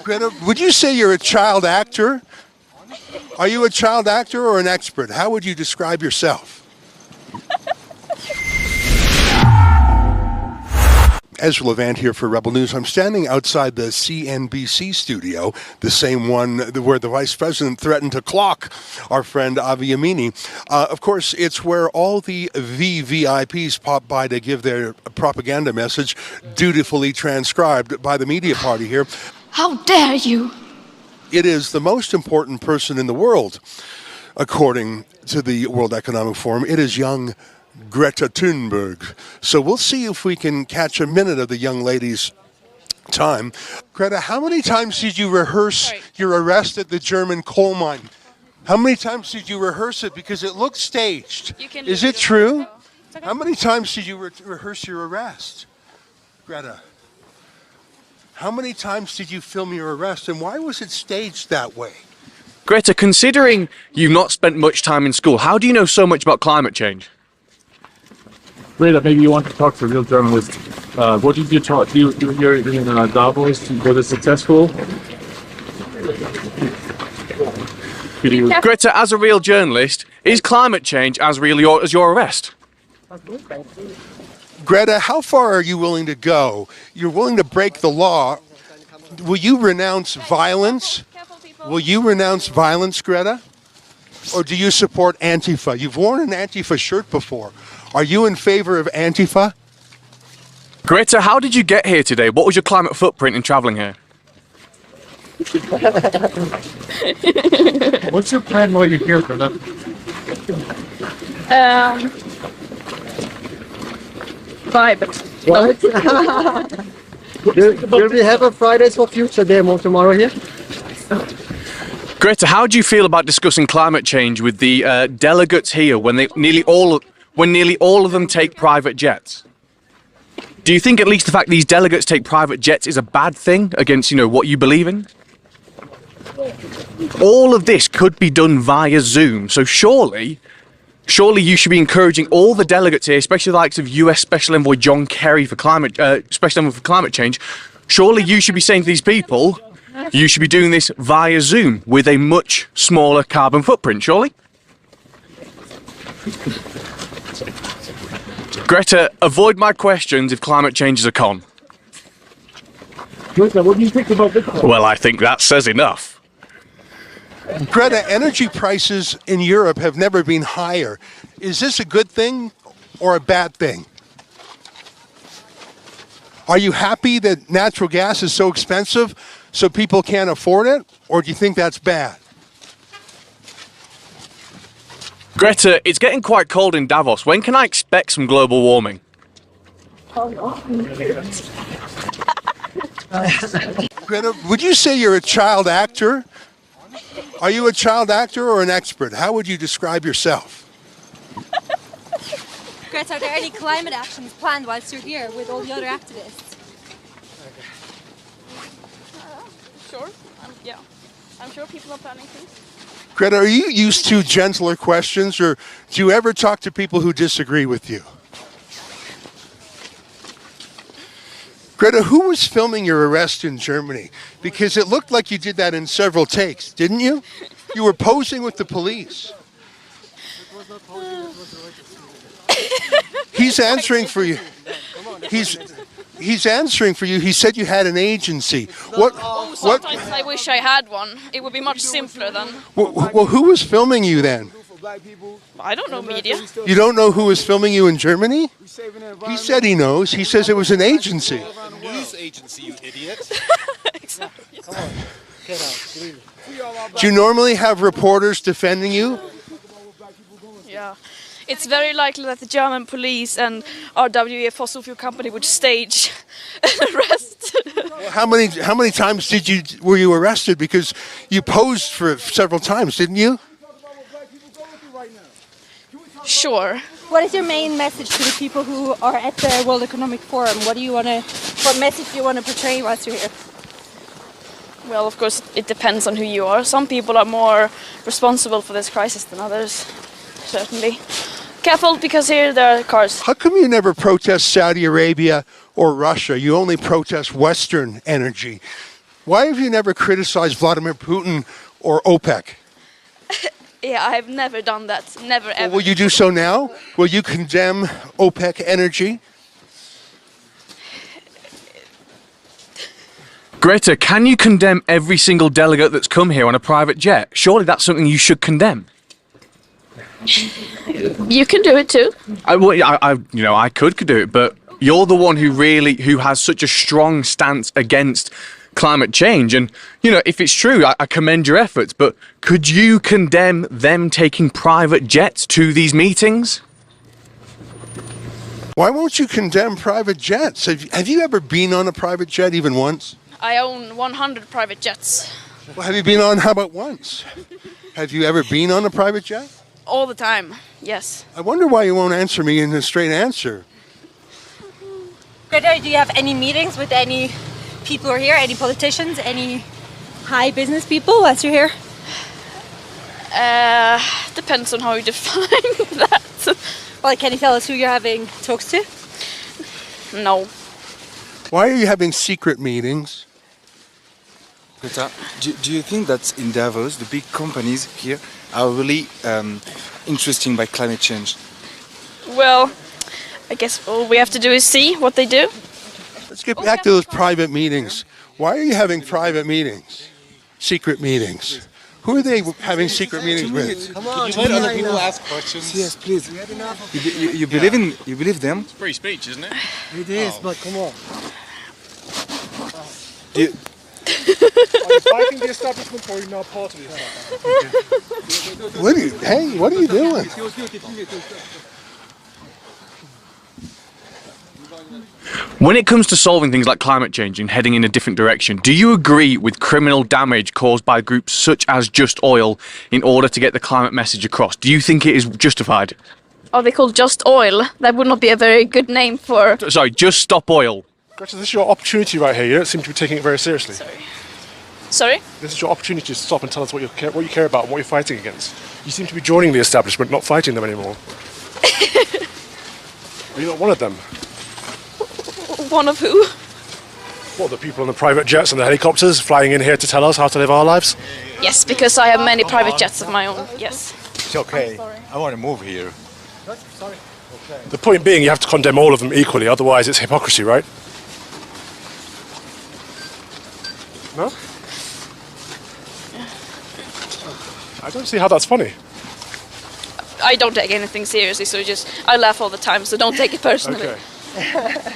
Greta, would you say you're a child actor? Are you a child actor or an expert? How would you describe yourself? Ezra Levant here for Rebel News. I'm standing outside the CNBC studio, the same one where the Vice President threatened to clock our friend Avi Yamini. Of course, it's where all the VVIPs pop by to give their propaganda message, dutifully transcribed by the media party here. How dare you! It is the most important person in the world, according to the World Economic Forum. It is young Greta Thunberg. So we'll see if we can catch a minute of the young lady's time. Greta, how many times did you rehearse your arrest at the German coal mine? How many times did you rehearse it? Because it looked staged. Is it true? How many times did you rehearse your arrest? Greta, how many times did you film your arrest, and why was it staged that way? Greta, considering you've not spent much time in school, how do you know so much about climate change? Greta, maybe you want to talk to a real journalist. What did you talk? You're in Davos. Was it successful? Greta, as a real journalist, is climate change as real as your arrest? Greta, how far are you willing to go? You're willing to break the law. Will you renounce violence? Will you renounce violence, Greta? Or do you support Antifa? You've worn an Antifa shirt before. Are you in favor of Antifa? Greta, how did you get here today? What was your climate footprint in traveling here? What's your plan while you're here, Greta? Vibe. What? Will we have a Fridays for Future demo tomorrow here? Greta, how do you feel about discussing climate change with the delegates here when nearly all of them take private jets? Do you think at least the fact these delegates take private jets is a bad thing against, what you believe in? All of this could be done via Zoom, so surely you should be encouraging all the delegates here, especially the likes of US Special Envoy John Kerry for Special Envoy for Climate Change. Surely you should be saying to these people, you should be doing this via Zoom with a much smaller carbon footprint, surely? Greta, avoid my questions if climate change is a con. Greta, what do you think about this? Well, I think that says enough. Greta, energy prices in Europe have never been higher. Is this a good thing or a bad thing? Are you happy that natural gas is so expensive so people can't afford it, or do you think that's bad? Greta, it's getting quite cold in Davos. When can I expect some global warming? Greta, would you say you're a child actor? Are you a child actor or an expert? How would you describe yourself? Greta, are there any climate actions planned whilst you're here with all the other activists? Sure. Yeah. I'm sure people are planning things. Greta, are you used to gentler questions, or do you ever talk to people who disagree with you? Greta, who was filming your arrest in Germany? Because it looked like you did that in several takes, didn't you? You were posing with the police. He's answering for you. He's answering for you. He said you had an agency. Sometimes I wish I had one. It would be much simpler then. Well, who was filming you then? I don't know media. You don't know who was filming you in Germany? He said he knows. He says it was an agency. News agency, you idiot. Exactly. Come on, get out, please. Do you normally have reporters defending you? Yeah. It's very likely that the German police and RWE, a fossil fuel company, would stage an arrest. How many times were you arrested? Because you posed for several times, didn't you? Sure. What is your main message to the people who are at the World Economic Forum? What message do you want to portray whilst you're here? Well, of course, it depends on who you are. Some people are more responsible for this crisis than others, certainly. Careful, because here there are cars. How come you never protest Saudi Arabia or Russia? You only protest Western energy. Why have you never criticized Vladimir Putin or OPEC? Yeah, I have never done that. Never, ever. Well, will you do so now? Will you condemn OPEC energy? Greta, can you condemn every single delegate that's come here on a private jet? Surely that's something you should condemn. You can do it too. I could do it, but you're the one who has such a strong stance against climate change. And, if it's true, I commend your efforts, but could you condemn them taking private jets to these meetings? Why won't you condemn private jets? Have you ever been on a private jet even once? I own 100 private jets. Well, have you been on, how about once? Have you ever been on a private jet? All the time, yes. I wonder why you won't answer me in a straight answer. Greta, do you have any meetings with any people who are here? Any politicians? Any high business people whilst you're here? Depends on how you define that. Well, can you tell us who you're having talks to? No. Why are you having secret meetings? Greta, do you think that in Davos, the big companies here are really interested by climate change? Well, I guess all we have to do is see what they do. Let's get back to those private meetings. Why are you having private meetings? Secret meetings? Who are they having secret meetings with? Come on, Let other people ask questions. Yes, please. You believe them? It's free speech, isn't it? It is, but come on. Do you, Are you fighting the establishment or are you now part of it? What are you doing? When it comes to solving things like climate change and heading in a different direction, do you agree with criminal damage caused by groups such as Just Oil in order to get the climate message across? Do you think it is justified? Are they called Just Oil? That would not be a very good name for... Sorry, Just Stop Oil. Greta, this is your opportunity right here. You don't seem to be taking it very seriously. Sorry? This is your opportunity to stop and tell us what you care about and what you're fighting against. You seem to be joining the establishment, not fighting them anymore. Are you not one of them? One of who? What, the people on the private jets and the helicopters flying in here to tell us how to live our lives? Yes, because I have many private jets of my own, yes. It's okay. I want to move here. The point being, you have to condemn all of them equally, otherwise it's hypocrisy, right? No? I don't see how that's funny. I don't take anything seriously, so I laugh all the time, so don't take it personally. Okay.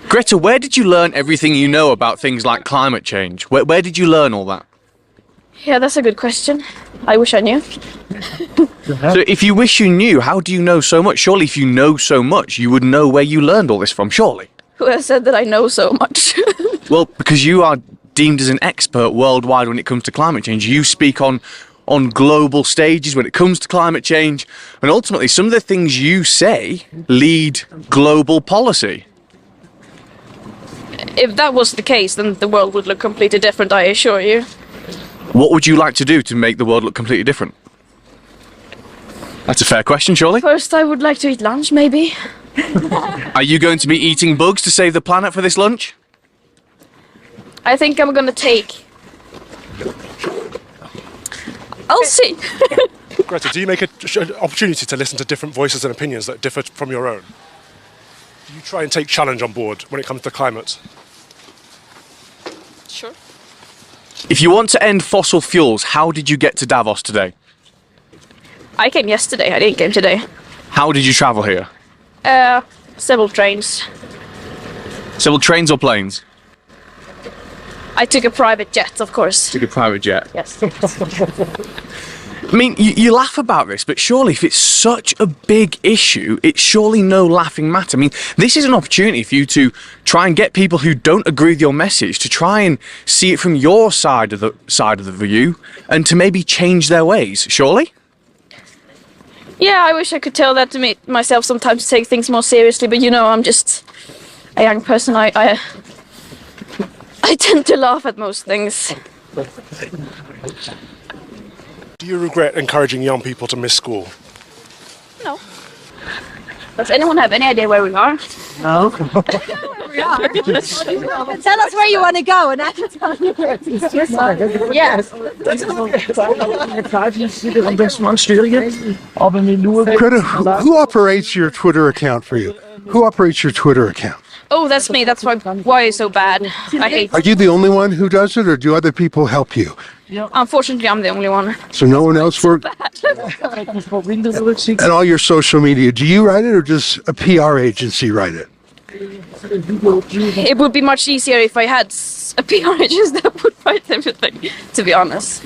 Greta, where did you learn everything you know about things like climate change? Where did you learn all that? Yeah, that's a good question. I wish I knew. So if you wish you knew, how do you know so much? Surely if you know so much, you would know where you learned all this from, surely? Who has said that I know so much? Well, because you are deemed as an expert worldwide when it comes to climate change. You speak on global stages when it comes to climate change, and ultimately some of the things you say lead global policy. If that was the case, then the world would look completely different, I assure you. What would you like to do to make the world look completely different? That's a fair question, surely. First, I would like to eat lunch, maybe. Are you going to be eating bugs to save the planet for this lunch? I think I'm gonna take... I'll see. Greta, do you make an opportunity to listen to different voices and opinions that differ from your own? Do you try and take challenge on board when it comes to climate? Sure. If you want to end fossil fuels, how did you get to Davos today? I came yesterday, I didn't come today. How did you travel here? Several trains. Several trains or planes? I took a private jet, of course. Took a private jet. Yes. I mean, you laugh about this, but surely if it's such a big issue, it's surely no laughing matter. I mean, this is an opportunity for you to try and get people who don't agree with your message to try and see it from your side of the view and to maybe change their ways, surely? Yeah, I wish I could tell that to myself sometimes to take things more seriously, but I'm just a young person. I tend to laugh at most things. Do you regret encouraging young people to miss school? No. Does anyone have any idea where we are? No. we are. Tell us where you want to go, and I can tell you where it's Yes. Greta, who operates your Twitter account for you? Who operates your Twitter account? Oh, that's me. That's why it's so bad. I hate Are you the only one who does it, or do other people help you? Unfortunately, I'm the only one. So no one else works? And all your social media, do you write it, or does a PR agency write it? It would be much easier if I had a PR agent that would write everything, to be honest.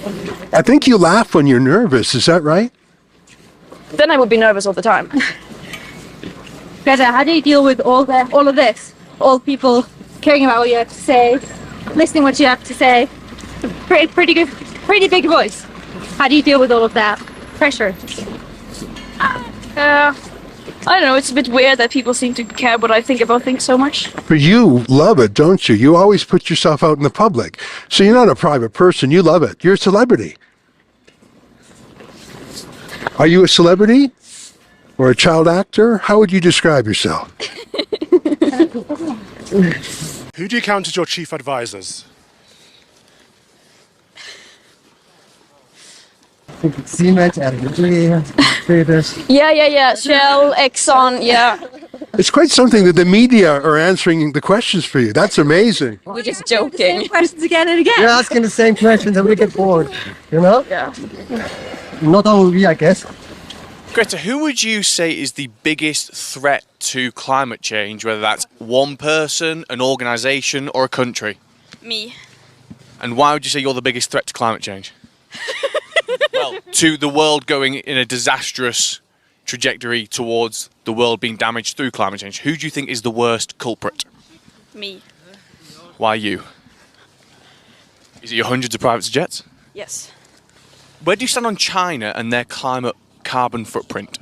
I think you laugh when you're nervous, is that right? Then I would be nervous all the time. Greta, how do you deal with all of this? All people caring about what you have to say, listening what you have to say. Pretty big voice. How do you deal with all of that pressure? I don't know, it's a bit weird that people seem to care what I think about things so much. But you love it, don't you? You always put yourself out in the public. So you're not a private person, you love it. You're a celebrity. Are you a celebrity? Or a child actor? How would you describe yourself? Who do you count as your chief advisors? Siemens, Yeah. Shell, Exxon, yeah. It's quite something that the media are answering the questions for you. That's amazing. We're just joking. Questions again and again. You're asking the same questions and we get bored, you know? Yeah. Not only we, I guess. Greta, who would you say is the biggest threat to climate change, whether that's one person, an organisation or a country? Me. And why would you say you're the biggest threat to climate change? Well, to the world going in a disastrous trajectory towards the world being damaged through climate change. Who do you think is the worst culprit? Me. Why you? Is it your hundreds of private jets? Yes. Where do you stand on China and their climate carbon footprint?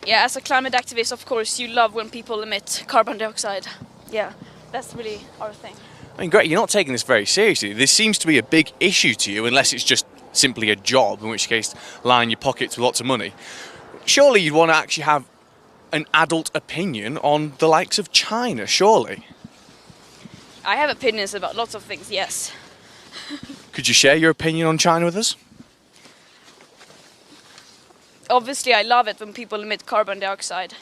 Yeah, as a climate activist, of course, you love when people emit carbon dioxide. Yeah, that's really our thing. I mean, Greta, you're not taking this very seriously. This seems to be a big issue to you, unless it's just simply a job, in which case line your pockets with lots of money. Surely you'd want to actually have an adult opinion on the likes of China, surely? I have opinions about lots of things, yes. Could you share your opinion on China with us? Obviously, I love it when people emit carbon dioxide.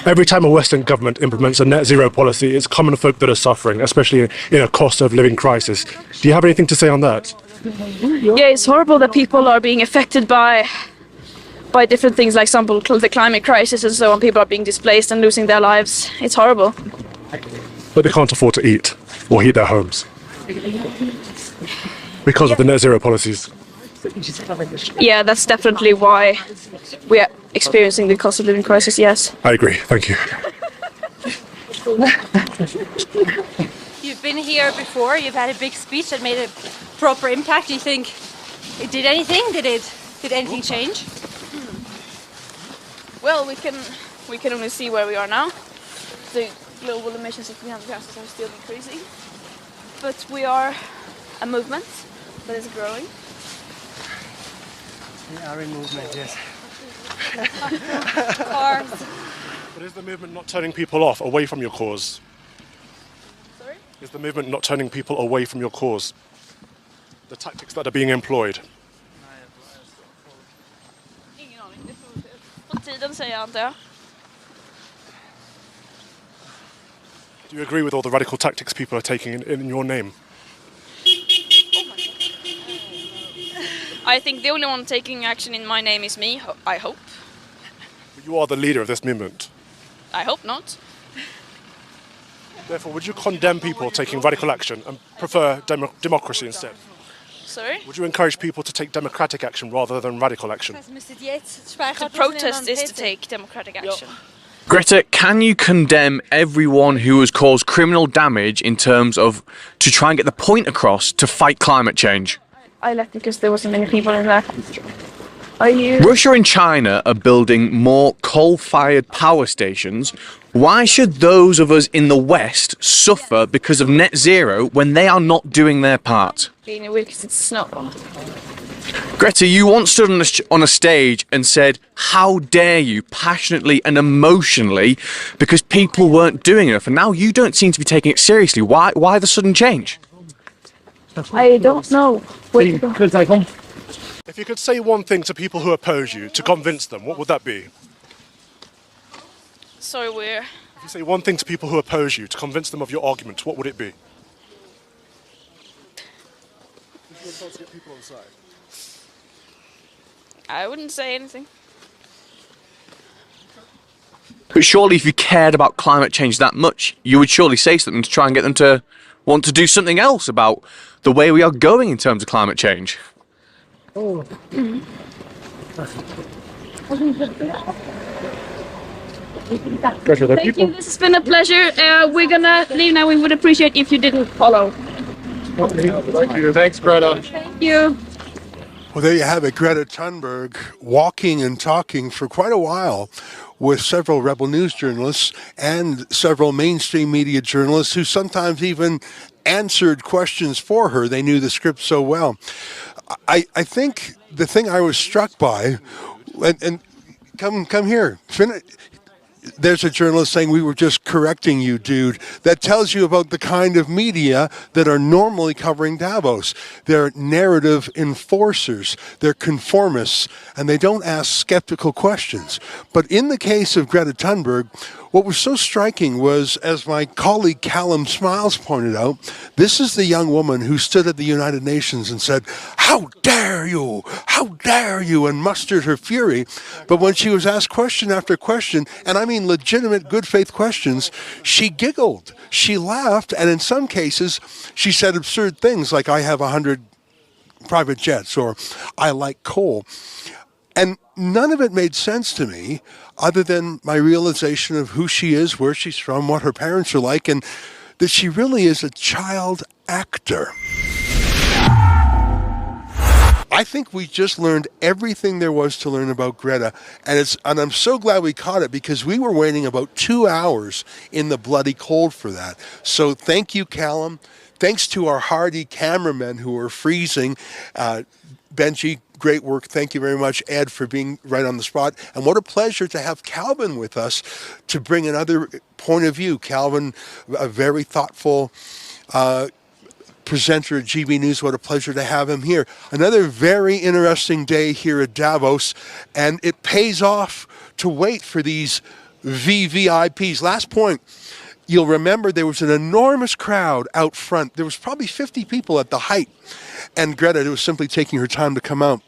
Every time a Western government implements a net zero policy, it's common folk that are suffering, especially in a cost of living crisis. Do you have anything to say on that? Yeah, it's horrible that people are being affected by different things, like example, the climate crisis and so on. People are being displaced and losing their lives. It's horrible. But they can't afford to eat or heat their homes because of the net zero policies. Yeah, that's definitely why we are experiencing the cost of living crisis, yes. I agree, thank you. You've been here before, you've had a big speech that made a proper impact. Do you think it did anything? Did anything change? Well, we can only see where we are now. The global emissions of greenhouse gases are still increasing. But we are a movement that is growing. We are in movement, yes. But is the movement not turning people off, away from your cause? Sorry? Is the movement not turning people away from your cause? The tactics that are being employed? Ingen aning. Det får tiden säga, antar jag. Do you agree with all the radical tactics people are taking in your name? I think the only one taking action in my name is me, I hope. You are the leader of this movement. I hope not. Therefore, would you condemn people taking radical action and prefer democracy instead? Sorry? Would you encourage people to take democratic action rather than radical action? To protest is to take democratic action. Greta, can you condemn everyone who has caused criminal damage in terms of to try and get the point across to fight climate change? I left because there wasn't many people in there. Are you? Russia and China are building more coal-fired power stations. Why should those of us in the West suffer because of net zero when they are not doing their part? Being weird because it's snow. Greta, you once stood on a stage and said, "How dare you," passionately and emotionally, because people weren't doing enough, and now you don't seem to be taking it seriously. Why the sudden change? I don't know. If you could say one thing to people who oppose you to convince them, what would that be? Sorry, where? If you say one thing to people who oppose you to convince them of your argument, what would it be? I wouldn't say anything. But surely if you cared about climate change that much, you would surely say something to try and get them to want to do something else about the way we are going in terms of climate change. Thank you, this has been a pleasure. We're gonna leave now. We would appreciate if you didn't follow. Thank you. Thanks, Greta. Thank you. Well, there you have it. Greta Thunberg walking and talking for quite a while with several Rebel News journalists and several mainstream media journalists who sometimes even answered questions for her. They knew the script so well. I think the thing I was struck by, and come here, there's a journalist saying, "We were just correcting you, dude." That tells you about the kind of media that are normally covering Davos. They're narrative enforcers, they're conformists, and they don't ask skeptical questions. But in the case of Greta Thunberg, what was so striking was, as my colleague Callum Smiles pointed out, this is the young woman who stood at the United Nations and said, "How dare you? How dare you?" and mustered her fury. But when she was asked question after question, and I mean legitimate good faith questions, she giggled, she laughed, and in some cases she said absurd things like, "I have 100 private jets," or "I like coal." And none of it made sense to me other than my realization of who she is, where she's from, what her parents are like, and that she really is a child actor. I think we just learned everything there was to learn about Greta, and I'm so glad we caught it, because we were waiting about 2 hours in the bloody cold for that. So thank you, Callum. Thanks to our hardy cameramen who are freezing. Benji, great work. Thank you very much, Ed, for being right on the spot. And what a pleasure to have Calvin with us to bring another point of view. Calvin, a very thoughtful presenter at GB News. What a pleasure to have him here. Another very interesting day here at Davos, and it pays off to wait for these VVIPs. Last point. You'll remember there was an enormous crowd out front. There was probably 50 people at the height, and Greta was simply taking her time to come out.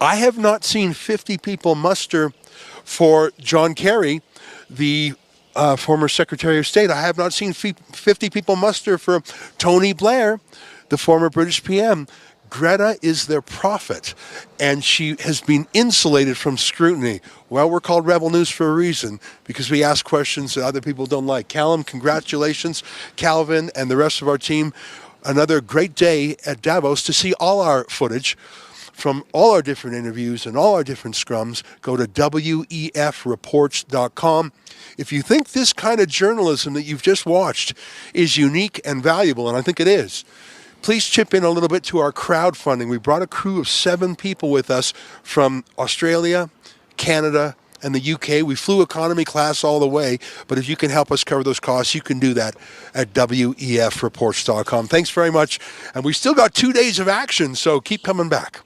I have not seen 50 people muster for John Kerry, the former Secretary of State. I have not seen 50 people muster for Tony Blair, the former British PM. Greta is their prophet, and she has been insulated from scrutiny. Well, we're called Rebel News for a reason, because we ask questions that other people don't like. Callum, congratulations. Calvin and the rest of our team, another great day at Davos. To see all our footage from all our different interviews and all our different scrums, go to wefreports.com. If you think this kind of journalism that you've just watched is unique and valuable, and I think it is, please chip in a little bit to our crowdfunding. We brought a crew of 7 people with us from Australia, Canada, and the UK. We flew economy class all the way, but if you can help us cover those costs, you can do that at wefreports.com. Thanks very much, and we still got 2 days of action, so keep coming back.